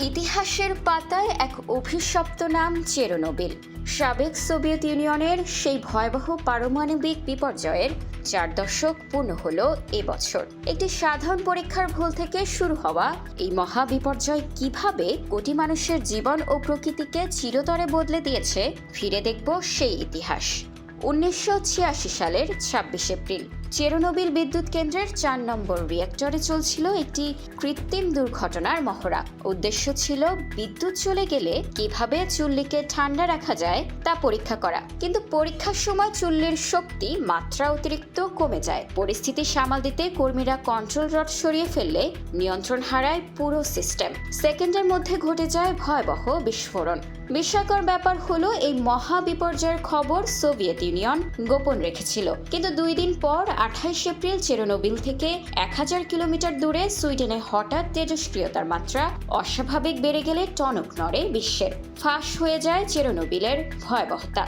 ইতিহাসের পাতায় এক অভিশপ্ত নাম চেরনোবিল। সাবেক সোভিয়েত ইউনিয়নের সেই ভয়াবহ পারমাণবিক বিপর্যয়ের 4 দশক পূর্ণ হলো এবছর। একটি সাধারণ পরীক্ষার ভুল থেকে শুরু হওয়া এই মহা বিপর্যয় কিভাবে কোটি মানুষের জীবন ও প্রকৃতিকে চিরতরে বদলে দিয়েছে, ফিরে দেখব সেই ইতিহাস। 1986 সালের 26 এপ্রিল চেরনোবিল বিদ্যুৎ কেন্দ্রের 4 নম্বর রিঅ্যাক্টরে চলছিল একটি কৃত্রিম দুর্ঘটনার মহড়া। উদ্দেশ্য ছিল বিদ্যুৎ চলে গেলে কিভাবে চুল্লিকে ঠান্ডা রাখা যায় তা পরীক্ষা করা। কিন্তু পরীক্ষার সময় চুল্লির শক্তি মাত্রা অতিরিক্ত কমে যায়। পরিস্থিতি সামাল দিতে কর্মীরা কন্ট্রোল রড সরিয়ে ফেললে নিয়ন্ত্রণ হারায় পুরো সিস্টেম। সেকেন্ডের মধ্যে ঘটে যায় ভয়াবহ বিস্ফোরণ। বিস্ময়কর ব্যাপার হলো, এই মহা বিপর্যয়ের খবর সোভিয়েত ইউনিয়ন গোপন রেখেছিল। কিন্তু 2 দিন পর 28 এপ্রিল চেরনোবিল থেকে 1000 কিলোমিটার দূরে সুইডেনে হঠাৎ তেজস্ক্রিয়তার মাত্রা অস্বাভাবিক বেড়ে গেলে টনক নড়ে বিশ্বের। ফাঁস হয়ে যায় চেরনোবিলের ভয়াবহতা।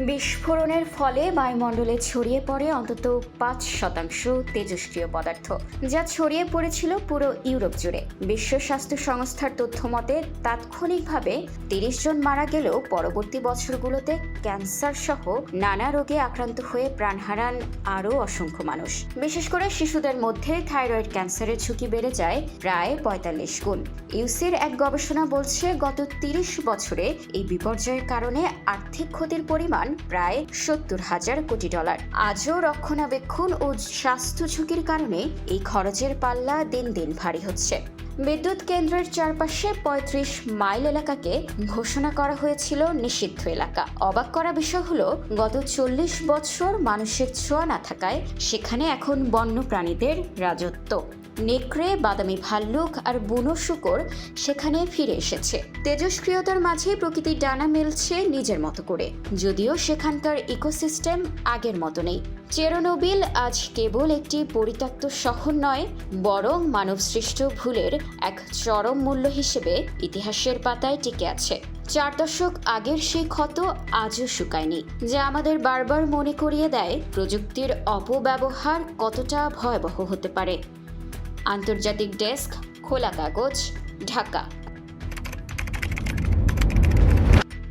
বিস্ফোরণের ফলে বায়ুমণ্ডলে ছড়িয়ে পড়ে অন্তত 5% তেজস্ক্রিয় পদার্থ, যা ছড়িয়ে পড়েছিল পুরো ইউরোপ জুড়ে। বিশ্ব স্বাস্থ্য সংস্থার তথ্য মতে তাৎক্ষণিকভাবে 30 জন মারা গেলেও পরবর্তী বছরগুলোতে ক্যান্সার সহ নানা রোগে আক্রান্ত হয়ে প্রাণ হারান আরও অসংখ্য মানুষ। বিশেষ করে শিশুদের মধ্যে থাইরয়েড ক্যান্সারের ঝুঁকি বেড়ে যায় প্রায় 45 গুণ। ইউসির এক গবেষণা বলছে, গত 30 বছরে এই বিপর্যয়ের কারণে আর্থিক ক্ষতির পরিমাণ প্রায় $70,000 কোটি। আজও রক্ষণাবেক্ষণ ও স্বাস্থ্য ঝুঁকির কারণে এই খরচের পাল্লা দিন দিন ভারী হচ্ছে। বিদ্যুৎ কেন্দ্রের চারপাশে 35 মাইল এলাকাকে ঘোষণা করা হয়েছিল নিষিদ্ধ এলাকা। অবাক করা বিষয় হলো, গত 40 বছর মানুষের ছোঁয়া না থাকায় সেখানে এখন বন্য প্রাণীদের রাজত্ব। নেকড়ে, বাদামি ভাল্লুক আর বুনো শূকর সেখানে ফিরে এসেছে। তেজস্ক্রিয়তার মাঝে প্রকৃতির ডানা মেলছে নিজের মতো করে, যদিও সেখানকার ইকোসিস্টেম আগের মতো নেই। চেরনোবিল আজ কেবল একটি পরিত্যক্ত শহর নয়, বরং মানবসৃষ্ট ভুলের এক চরম মূল্য হিসেবে ইতিহাসের পাতায় টিকে আছে। 4 দশক আগের সেই ক্ষত আজও শুকায়নি, যা আমাদের বারবার মনে করিয়ে দেয় প্রযুক্তির অপব্যবহার কতটা ভয়াবহ হতে পারে। আন্তর্জাতিক ডেস্ক, খোলা কাগজ, ঢাকা।